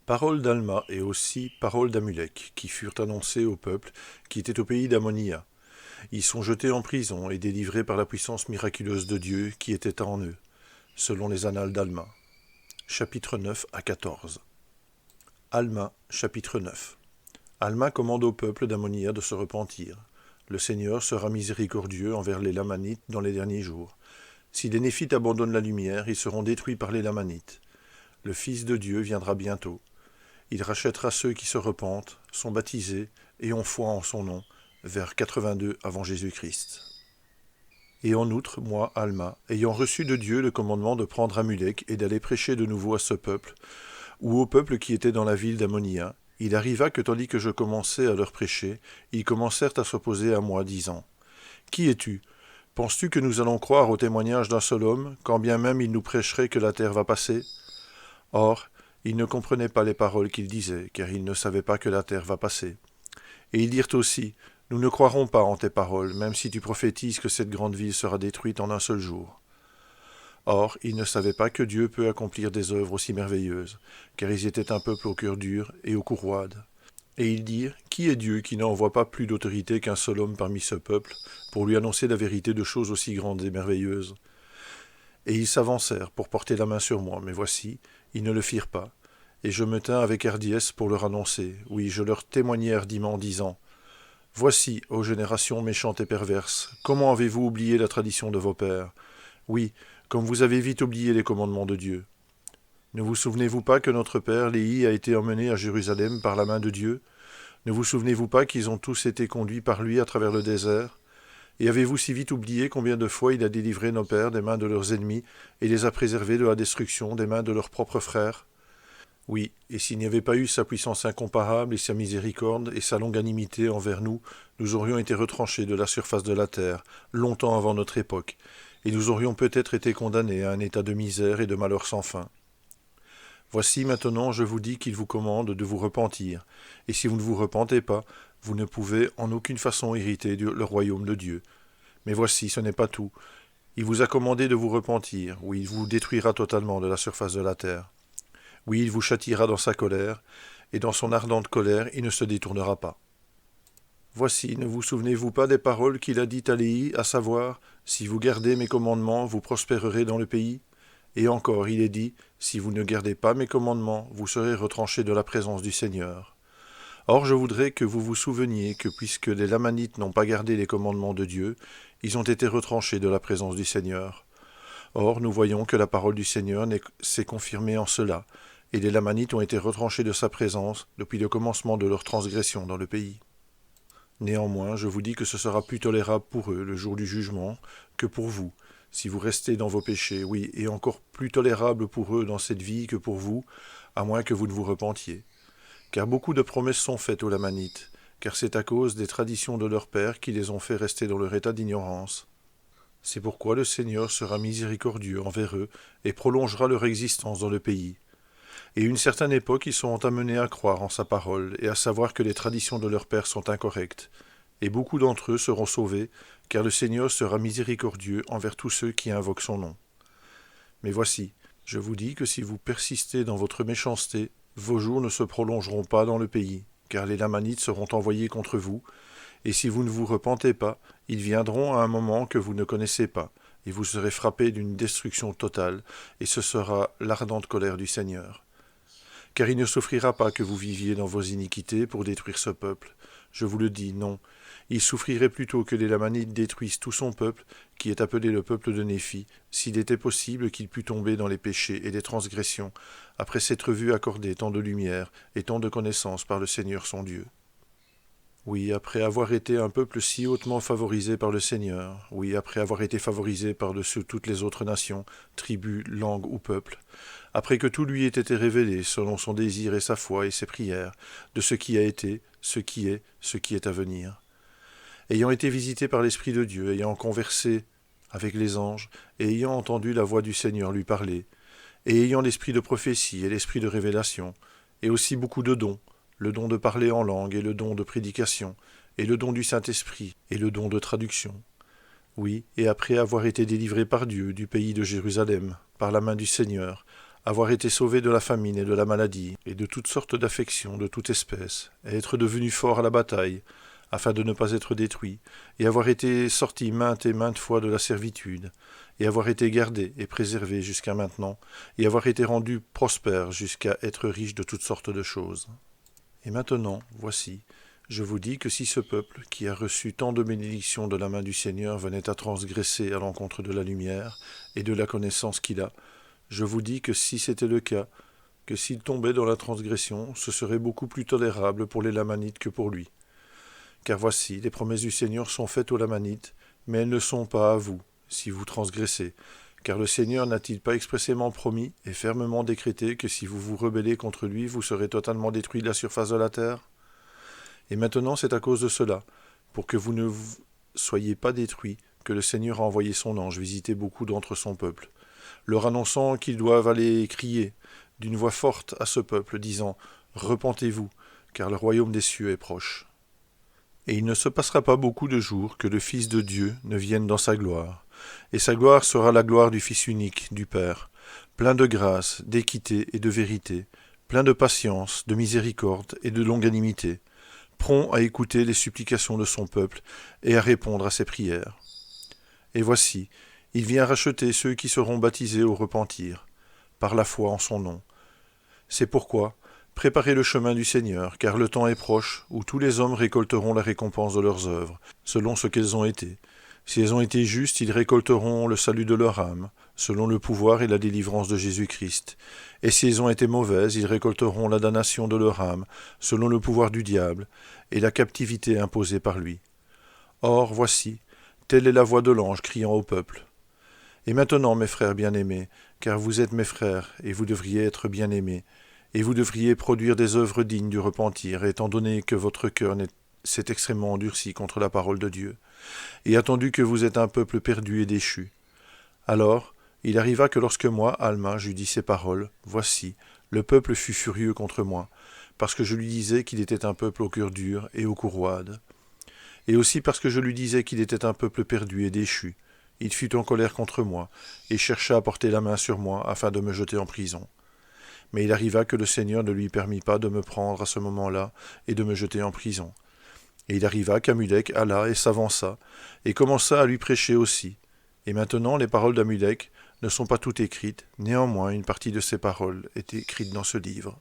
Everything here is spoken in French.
Paroles d'Alma et aussi paroles d'Amulek, qui furent annoncées au peuple qui était au pays d'Ammonia. Ils sont jetés en prison et délivrés par la puissance miraculeuse de Dieu qui était en eux, selon les annales d'Alma. Chapitre 9 à 14. Alma, chapitre 9. Alma commande au peuple d'Ammonia de se repentir. Le Seigneur sera miséricordieux envers les Lamanites dans les derniers jours. Si les Néphites abandonnent la lumière, ils seront détruits par les Lamanites. Le Fils de Dieu viendra bientôt. Il rachètera ceux qui se repentent, sont baptisés et ont foi en son nom, vers 82 avant Jésus-Christ. Et en outre, moi, Alma, ayant reçu de Dieu le commandement de prendre Amulek et d'aller prêcher de nouveau à ce peuple, ou au peuple qui était dans la ville d'Ammonia, il arriva que tandis que je commençais à leur prêcher, ils commencèrent à s'opposer à moi, disant « Qui es-tu ? Penses-tu que nous allons croire au témoignage d'un seul homme, quand bien même il nous prêcherait que la terre va passer ?» Or, ils ne comprenaient pas les paroles qu'il disait, car ils ne savaient pas que la terre va passer. Et ils dirent aussi, nous ne croirons pas en tes paroles, même si tu prophétises que cette grande ville sera détruite en un seul jour. Or, ils ne savaient pas que Dieu peut accomplir des œuvres aussi merveilleuses, car ils étaient un peuple au cœur dur et au cou roide. Et ils dirent, qui est Dieu qui n'envoie pas plus d'autorité qu'un seul homme parmi ce peuple, pour lui annoncer la vérité de choses aussi grandes et merveilleuses? Et ils s'avancèrent pour porter la main sur moi, mais voici, ils ne le firent pas. Et je me tins avec hardiesse pour leur annoncer, oui, je leur témoignai hardiment, disant, « Voici, ô génération méchante et perverse, comment avez-vous oublié la tradition de vos pères? Oui, comme vous avez vite oublié les commandements de Dieu. Ne vous souvenez-vous pas que notre père, Léhi, a été emmené à Jérusalem par la main de Dieu? Ne vous souvenez-vous pas qu'ils ont tous été conduits par lui à travers le désert? Et avez-vous si vite oublié combien de fois il a délivré nos pères des mains de leurs ennemis et les a préservés de la destruction des mains de leurs propres frères? Oui, et s'il n'y avait pas eu sa puissance incomparable et sa miséricorde et sa longanimité envers nous, nous aurions été retranchés de la surface de la terre, longtemps avant notre époque, et nous aurions peut-être été condamnés à un état de misère et de malheur sans fin. Voici maintenant je vous dis qu'il vous commande de vous repentir, et si vous ne vous repentez pas, vous ne pouvez en aucune façon hériter le royaume de Dieu. Mais voici, ce n'est pas tout. Il vous a commandé de vous repentir, ou il vous détruira totalement de la surface de la terre. Oui, il vous châtiera dans sa colère, et dans son ardente colère, il ne se détournera pas. Voici, ne vous souvenez-vous pas des paroles qu'il a dites à Léhi, à savoir, « Si vous gardez mes commandements, vous prospérerez dans le pays » Et encore, il est dit, « Si vous ne gardez pas mes commandements, vous serez retranchés de la présence du Seigneur. » Or, je voudrais que vous vous souveniez que puisque les Lamanites n'ont pas gardé les commandements de Dieu, ils ont été retranchés de la présence du Seigneur. Or, nous voyons que la parole du Seigneur s'est confirmée en cela, et les Lamanites ont été retranchés de sa présence depuis le commencement de leur transgression dans le pays. Néanmoins, je vous dis que ce sera plus tolérable pour eux le jour du jugement que pour vous, si vous restez dans vos péchés, oui, et encore plus tolérable pour eux dans cette vie que pour vous, à moins que vous ne vous repentiez. Car beaucoup de promesses sont faites aux Lamanites, car c'est à cause des traditions de leurs pères qui les ont fait rester dans leur état d'ignorance. C'est pourquoi le Seigneur sera miséricordieux envers eux et prolongera leur existence dans le pays. Et une certaine époque, ils seront amenés à croire en sa parole et à savoir que les traditions de leurs pères sont incorrectes. Et beaucoup d'entre eux seront sauvés, car le Seigneur sera miséricordieux envers tous ceux qui invoquent son nom. Mais voici, je vous dis que si vous persistez dans votre méchanceté, vos jours ne se prolongeront pas dans le pays, car les Lamanites seront envoyés contre vous, et si vous ne vous repentez pas, ils viendront à un moment que vous ne connaissez pas, et vous serez frappés d'une destruction totale, et ce sera l'ardente colère du Seigneur. Car il ne souffrira pas que vous viviez dans vos iniquités pour détruire ce peuple. Je vous le dis, non. Il souffrirait plutôt que les Lamanites détruisent tout son peuple, qui est appelé le peuple de Néphi, s'il était possible qu'il pût tomber dans les péchés et les transgressions, après s'être vu accorder tant de lumière et tant de connaissance par le Seigneur son Dieu. Oui, après avoir été un peuple si hautement favorisé par le Seigneur, oui, après avoir été favorisé par-dessus toutes les autres nations, tribus, langues ou peuples, après que tout lui ait été révélé selon son désir et sa foi et ses prières, de ce qui a été, ce qui est à venir. Ayant été visité par l'Esprit de Dieu, ayant conversé avec les anges, et ayant entendu la voix du Seigneur lui parler, et ayant l'esprit de prophétie et l'esprit de révélation, et aussi beaucoup de dons, le don de parler en langue et le don de prédication, et le don du Saint-Esprit et le don de traduction. Oui, et après avoir été délivré par Dieu du pays de Jérusalem, par la main du Seigneur, avoir été sauvé de la famine et de la maladie, et de toutes sortes d'affections de toute espèce, et être devenu fort à la bataille, afin de ne pas être détruit, et avoir été sorti maintes et maintes fois de la servitude, et avoir été gardé et préservé jusqu'à maintenant, et avoir été rendu prospère jusqu'à être riche de toutes sortes de choses. Et maintenant, voici, je vous dis que si ce peuple, qui a reçu tant de bénédictions de la main du Seigneur, venait à transgresser à l'encontre de la lumière et de la connaissance qu'il a, je vous dis que si c'était le cas, que s'il tombait dans la transgression, ce serait beaucoup plus tolérable pour les Lamanites que pour lui. Car voici, les promesses du Seigneur sont faites aux Lamanites, mais elles ne sont pas à vous, si vous transgressez. Car le Seigneur n'a-t-il pas expressément promis et fermement décrété que si vous vous rebellez contre lui, vous serez totalement détruits de la surface de la terre ? Et maintenant c'est à cause de cela, pour que vous ne soyez pas détruits, que le Seigneur a envoyé son ange visiter beaucoup d'entre son peuple, leur annonçant qu'ils doivent aller crier d'une voix forte à ce peuple, disant « Repentez-vous, car le royaume des cieux est proche. » Et il ne se passera pas beaucoup de jours que le Fils de Dieu ne vienne dans sa gloire, et sa gloire sera la gloire du Fils unique, du Père, plein de grâce, d'équité et de vérité, plein de patience, de miséricorde et de longanimité, prompt à écouter les supplications de son peuple et à répondre à ses prières. Et voici, il vient racheter ceux qui seront baptisés au repentir, par la foi en son nom. C'est pourquoi, préparez le chemin du Seigneur, car le temps est proche où tous les hommes récolteront la récompense de leurs œuvres, selon ce qu'elles ont été. Si elles ont été justes, ils récolteront le salut de leur âme, selon le pouvoir et la délivrance de Jésus-Christ. Et si elles ont été mauvaises, ils récolteront la damnation de leur âme, selon le pouvoir du diable, et la captivité imposée par lui. Or, voici, telle est la voix de l'ange criant au peuple. Et maintenant, mes frères bien-aimés, car vous êtes mes frères, et vous devriez être bien-aimés, et vous devriez produire des œuvres dignes du repentir, étant donné que votre cœur s'est extrêmement endurci contre la parole de Dieu, et attendu que vous êtes un peuple perdu et déchu. Alors, il arriva que lorsque moi, Alma, j'eus dit ces paroles, voici, le peuple fut furieux contre moi, parce que je lui disais qu'il était un peuple au cœur dur et au cou roide, et aussi parce que je lui disais qu'il était un peuple perdu et déchu. Il fut en colère contre moi, et chercha à porter la main sur moi, afin de me jeter en prison. Mais il arriva que le Seigneur ne lui permit pas de me prendre à ce moment-là, et de me jeter en prison. Et il arriva qu'Amulek alla et s'avança, et commença à lui prêcher aussi. Et maintenant les paroles d'Amulek ne sont pas toutes écrites, néanmoins une partie de ces paroles est écrite dans ce livre.